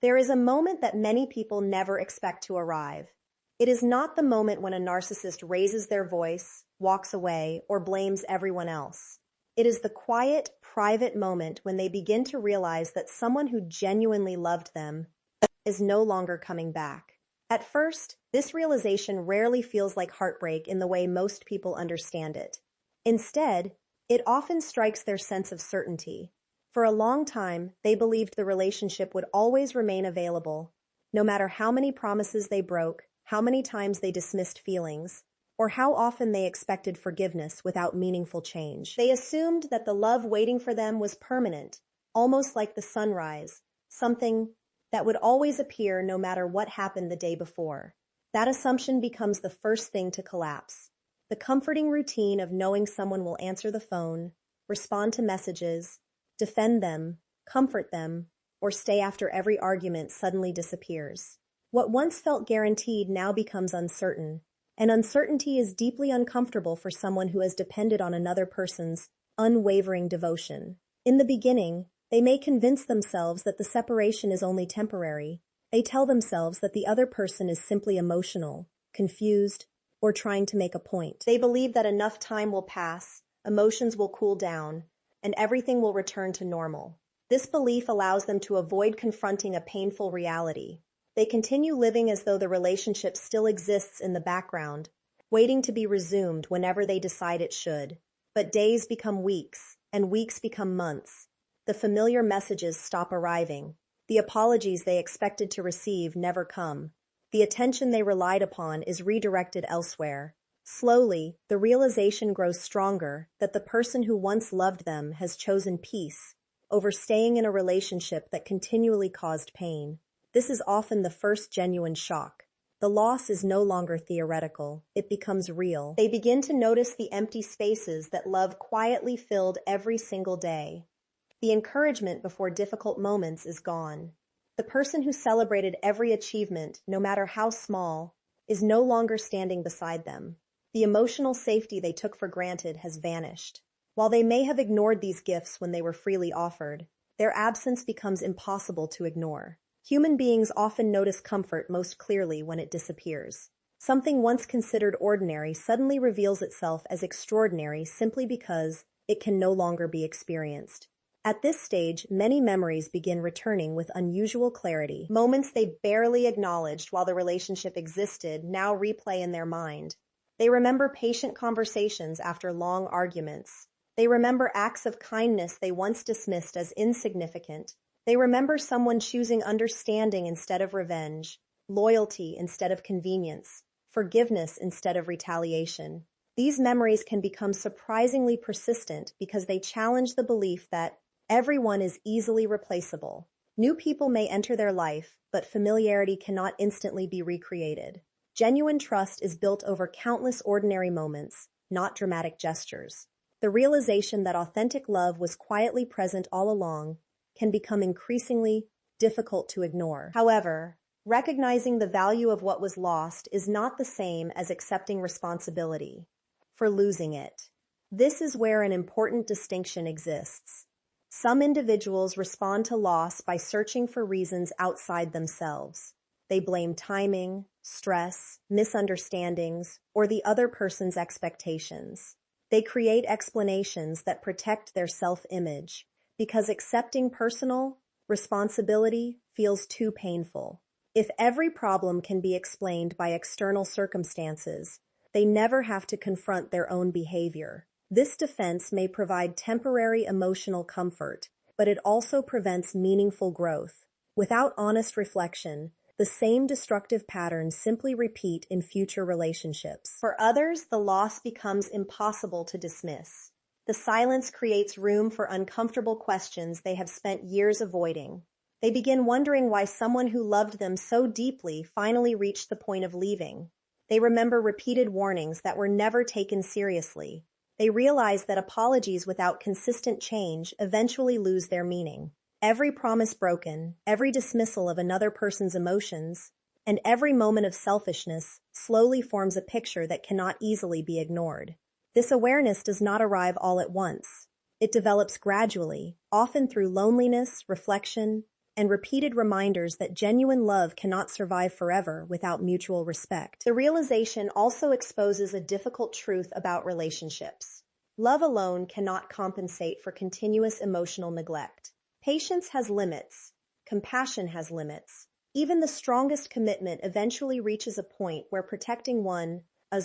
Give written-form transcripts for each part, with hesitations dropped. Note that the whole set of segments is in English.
There is a moment that many people never expect to arrive. It is not the moment when a narcissist raises their voice, walks away, or blames everyone else. It is the quiet, private moment when they begin to realize that someone who genuinely loved them is no longer coming back. At first, this realization rarely feels like heartbreak in the way most people understand it. Instead, it often strikes their sense of certainty. For a long time, they believed the relationship would always remain available, no matter how many promises they broke, how many times they dismissed feelings, or how often they expected forgiveness without meaningful change. They assumed that the love waiting for them was permanent, almost like the sunrise, something that would always appear no matter what happened the day before. That assumption becomes the first thing to collapse. The comforting routine of knowing someone will answer the phone, respond to messages, defend them, comfort them, or stay after every argument suddenly disappears. What once felt guaranteed now becomes uncertain, and uncertainty is deeply uncomfortable for someone who has depended on another person's unwavering devotion. In the beginning, they may convince themselves that the separation is only temporary. They tell themselves that the other person is simply emotional, confused, or trying to make a point. They believe that enough time will pass, emotions will cool down, and everything will return to normal. This belief allows them to avoid confronting a painful reality. They continue living as though the relationship still exists in the background, waiting to be resumed whenever they decide it should. But days become weeks, and weeks become months. The familiar messages stop arriving. The apologies they expected to receive never come. The attention they relied upon is redirected elsewhere. Slowly, the realization grows stronger that the person who once loved them has chosen peace over staying in a relationship that continually caused pain. This is often the first genuine shock. The loss is no longer theoretical, it becomes real. They begin to notice the empty spaces that love quietly filled every single day. The encouragement before difficult moments is gone. The person who celebrated every achievement, no matter how small, is no longer standing beside them. The emotional safety they took for granted has vanished. While they may have ignored these gifts when they were freely offered, their absence becomes impossible to ignore. Human beings often notice comfort most clearly when it disappears. Something once considered ordinary suddenly reveals itself as extraordinary simply because it can no longer be experienced. At this stage, many memories begin returning with unusual clarity. Moments they barely acknowledged while the relationship existed now replay in their mind. They remember patient conversations after long arguments. They remember acts of kindness they once dismissed as insignificant. They remember someone choosing understanding instead of revenge, loyalty instead of convenience, forgiveness instead of retaliation. These memories can become surprisingly persistent because they challenge the belief that everyone is easily replaceable. New people may enter their life, but familiarity cannot instantly be recreated. Genuine trust is built over countless ordinary moments, not dramatic gestures. The realization that authentic love was quietly present all along can become increasingly difficult to ignore. However, recognizing the value of what was lost is not the same as accepting responsibility for losing it. This is where an important distinction exists. Some individuals respond to loss by searching for reasons outside themselves. They blame timing, stress, misunderstandings, or the other person's expectations. They create explanations that protect their self-image because accepting personal responsibility feels too painful. If every problem can be explained by external circumstances, they never have to confront their own behavior. This defense may provide temporary emotional comfort, but it also prevents meaningful growth. Without honest reflection, the same destructive patterns simply repeat in future relationships. For others, the loss becomes impossible to dismiss. The silence creates room for uncomfortable questions they have spent years avoiding. They begin wondering why someone who loved them so deeply finally reached the point of leaving. They remember repeated warnings that were never taken seriously. They realize that apologies without consistent change eventually lose their meaning. Every promise broken, every dismissal of another person's emotions, and every moment of selfishness slowly forms a picture that cannot easily be ignored. This awareness does not arrive all at once. It develops gradually, often through loneliness, reflection, and repeated reminders that genuine love cannot survive forever without mutual respect. The realization also exposes a difficult truth about relationships. Love alone cannot compensate for continuous emotional neglect. Patience has limits. Compassion has limits. Even the strongest commitment eventually reaches a point where protecting one's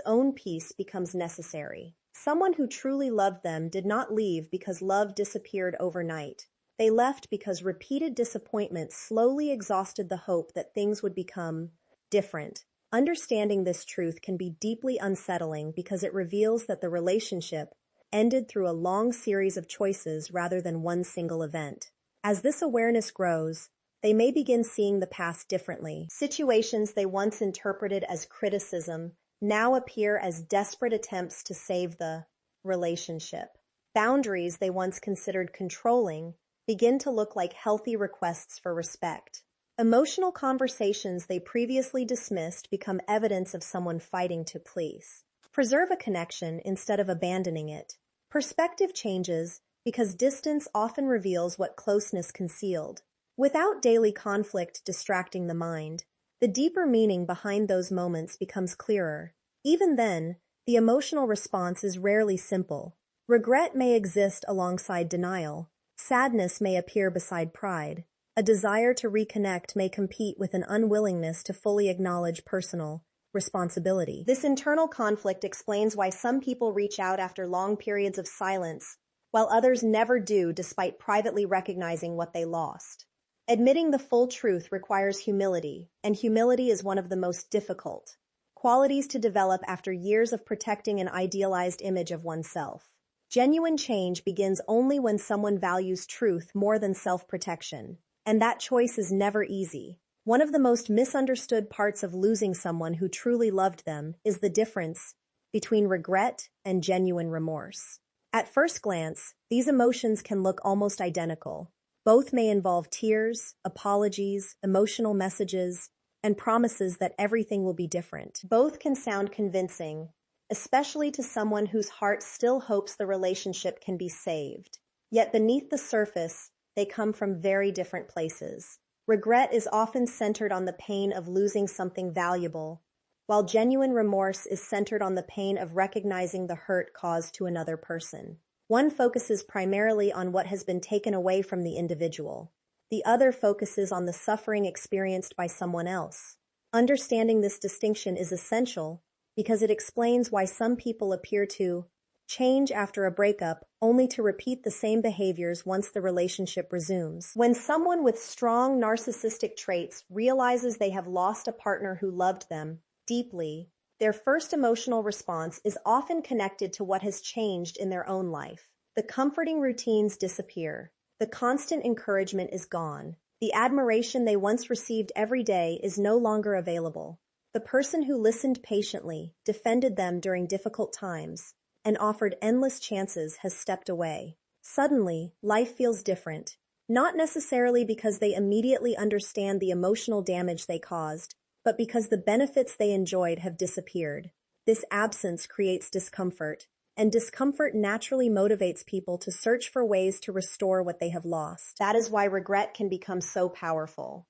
own peace becomes necessary. Someone who truly loved them did not leave because love disappeared overnight. They left because repeated disappointment slowly exhausted the hope that things would become different. Understanding this truth can be deeply unsettling because it reveals that the relationship ended through a long series of choices rather than one single event. As this awareness grows, they may begin seeing the past differently. Situations they once interpreted as criticism now appear as desperate attempts to save the relationship. Boundaries they once considered controlling begin to look like healthy requests for respect. Emotional conversations they previously dismissed become evidence of someone fighting to please. Preserve a connection instead of abandoning it. Perspective changes because distance often reveals what closeness concealed. Without daily conflict distracting the mind, the deeper meaning behind those moments becomes clearer. Even then, the emotional response is rarely simple. Regret may exist alongside denial. Sadness may appear beside pride. A desire to reconnect may compete with an unwillingness to fully acknowledge personal responsibility. This internal conflict explains why some people reach out after long periods of silence, while others never do despite privately recognizing what they lost. Admitting the full truth requires humility, and humility is one of the most difficult qualities to develop after years of protecting an idealized image of oneself. Genuine change begins only when someone values truth more than self-protection, and that choice is never easy. One of the most misunderstood parts of losing someone who truly loved them is the difference between regret and genuine remorse. At first glance, these emotions can look almost identical. Both may involve tears, apologies, emotional messages, and promises that everything will be different. Both can sound convincing, especially to someone whose heart still hopes the relationship can be saved. Yet beneath the surface, they come from very different places. Regret is often centered on the pain of losing something valuable, while genuine remorse is centered on the pain of recognizing the hurt caused to another person. One focuses primarily on what has been taken away from the individual. The other focuses on the suffering experienced by someone else. Understanding this distinction is essential because it explains why some people appear to change after a breakup only to repeat the same behaviors once the relationship resumes. When someone with strong narcissistic traits realizes they have lost a partner who loved them deeply, their first emotional response is often connected to what has changed in their own life. The comforting routines disappear. The constant encouragement is gone. The admiration they once received every day is no longer available. The person who listened patiently, defended them during difficult times, and offered endless chances has stepped away. Suddenly, life feels different, not necessarily because they immediately understand the emotional damage they caused, but because the benefits they enjoyed have disappeared. This absence creates discomfort, and discomfort naturally motivates people to search for ways to restore what they have lost. That is why regret can become so powerful.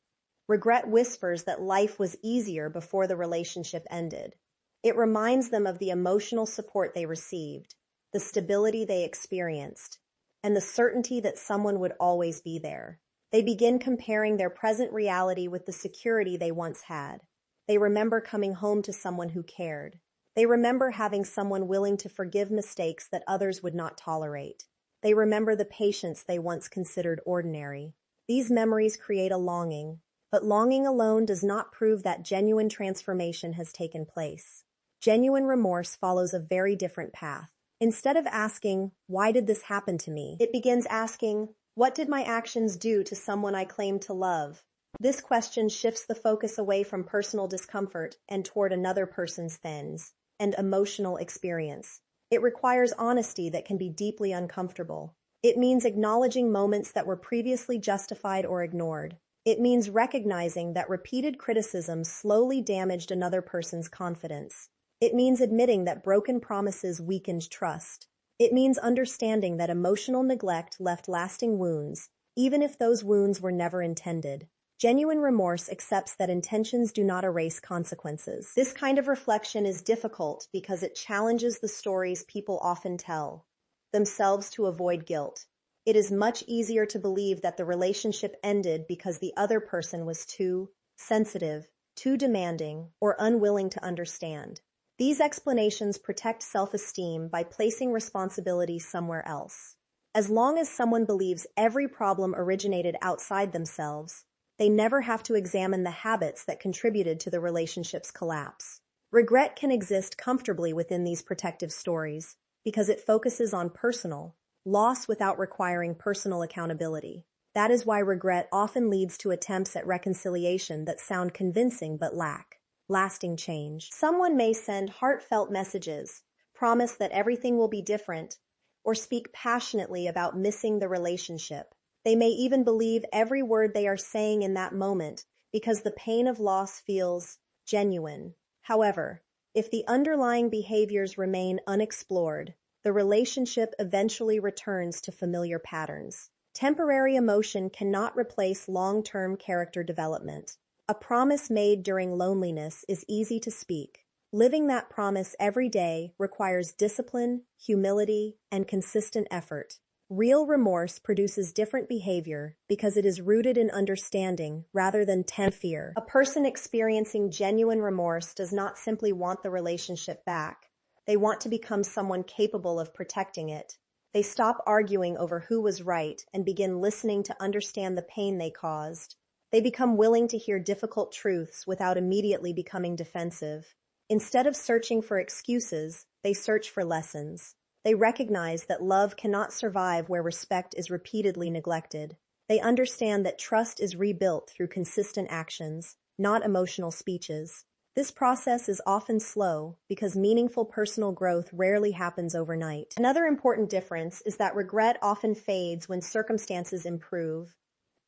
Regret whispers that life was easier before the relationship ended. It reminds them of the emotional support they received, the stability they experienced, and the certainty that someone would always be there. They begin comparing their present reality with the security they once had. They remember coming home to someone who cared. They remember having someone willing to forgive mistakes that others would not tolerate. They remember the patience they once considered ordinary. These memories create a longing, but longing alone does not prove that genuine transformation has taken place. Genuine remorse follows a very different path. Instead of asking, "Why did this happen to me?" it begins asking, "What did my actions do to someone I claimed to love?" This question shifts the focus away from personal discomfort and toward another person's things and emotional experience. It requires honesty that can be deeply uncomfortable. It means acknowledging moments that were previously justified or ignored. It means recognizing that repeated criticism slowly damaged another person's confidence. It means admitting that broken promises weakened trust. It means understanding that emotional neglect left lasting wounds even if those wounds were never intended. Genuine remorse accepts that intentions do not erase consequences. This kind of reflection is difficult because it challenges the stories people often tell themselves to avoid guilt. It is much easier to believe that the relationship ended because the other person was too sensitive, too demanding, or unwilling to understand. These explanations protect self-esteem by placing responsibility somewhere else. As long as someone believes every problem originated outside themselves, they never have to examine the habits that contributed to the relationship's collapse. Regret can exist comfortably within these protective stories because it focuses on personal loss without requiring personal accountability. That is why regret often leads to attempts at reconciliation that sound convincing but lack lasting change. Someone may send heartfelt messages, promise that everything will be different, or speak passionately about missing the relationship. They may even believe every word they are saying in that moment because the pain of loss feels genuine. However, if the underlying behaviors remain unexplored, the relationship eventually returns to familiar patterns. Temporary emotion cannot replace long-term character development. A promise made during loneliness is easy to speak. Living that promise every day requires discipline, humility, and consistent effort. Real remorse produces different behavior because it is rooted in understanding rather than fear. A person experiencing genuine remorse does not simply want the relationship back. They want to become someone capable of protecting it. They stop arguing over who was right and begin listening to understand the pain they caused. They become willing to hear difficult truths without immediately becoming defensive. Instead of searching for excuses, they search for lessons. They recognize that love cannot survive where respect is repeatedly neglected. They understand that trust is rebuilt through consistent actions, not emotional speeches. This process is often slow because meaningful personal growth rarely happens overnight. Another important difference is that regret often fades when circumstances improve,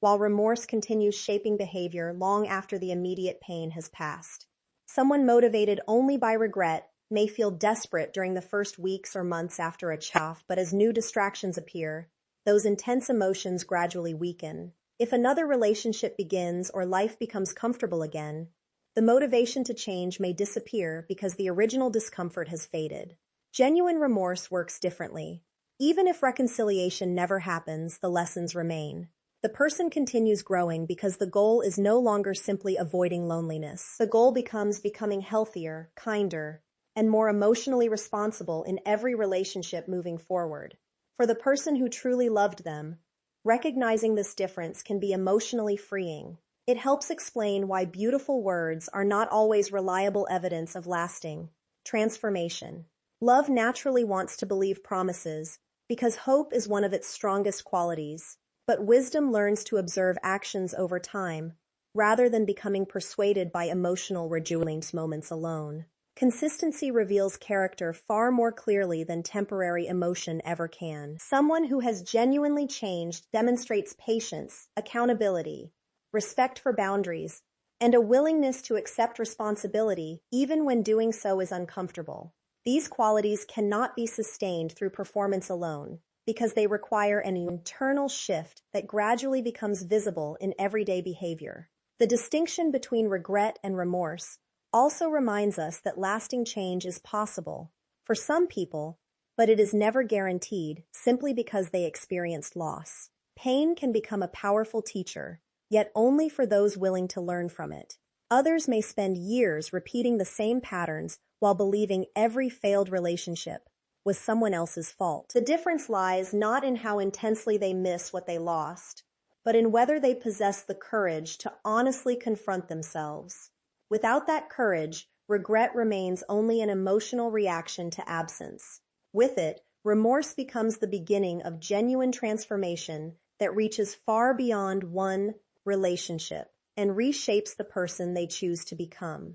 while remorse continues shaping behavior long after the immediate pain has passed. Someone motivated only by regret may feel desperate during the first weeks or months after a chaff, but as new distractions appear, those intense emotions gradually weaken. If another relationship begins or life becomes comfortable again, the motivation to change may disappear because the original discomfort has faded. Genuine remorse works differently. Even if reconciliation never happens, the lessons remain. The person continues growing because the goal is no longer simply avoiding loneliness. The goal becomes becoming healthier, kinder, and more emotionally responsible in every relationship moving forward. For the person who truly loved them, recognizing this difference can be emotionally freeing. It helps explain why beautiful words are not always reliable evidence of lasting transformation. Love naturally wants to believe promises because hope is one of its strongest qualities, but wisdom learns to observe actions over time rather than becoming persuaded by emotional rejuvenating moments alone. Consistency reveals character far more clearly than temporary emotion ever can. Someone who has genuinely changed demonstrates patience, accountability, respect for boundaries, and a willingness to accept responsibility even when doing so is uncomfortable. These qualities cannot be sustained through performance alone because they require an internal shift that gradually becomes visible in everyday behavior. The distinction between regret and remorse also reminds us that lasting change is possible for some people, but it is never guaranteed simply because they experienced loss. Pain can become a powerful teacher, yet only for those willing to learn from it. Others may spend years repeating the same patterns while believing every failed relationship was someone else's fault. The difference lies not in how intensely they miss what they lost, but in whether they possess the courage to honestly confront themselves. Without that courage, regret remains only an emotional reaction to absence. With it, remorse becomes the beginning of genuine transformation that reaches far beyond one relationship and reshapes the person they choose to become.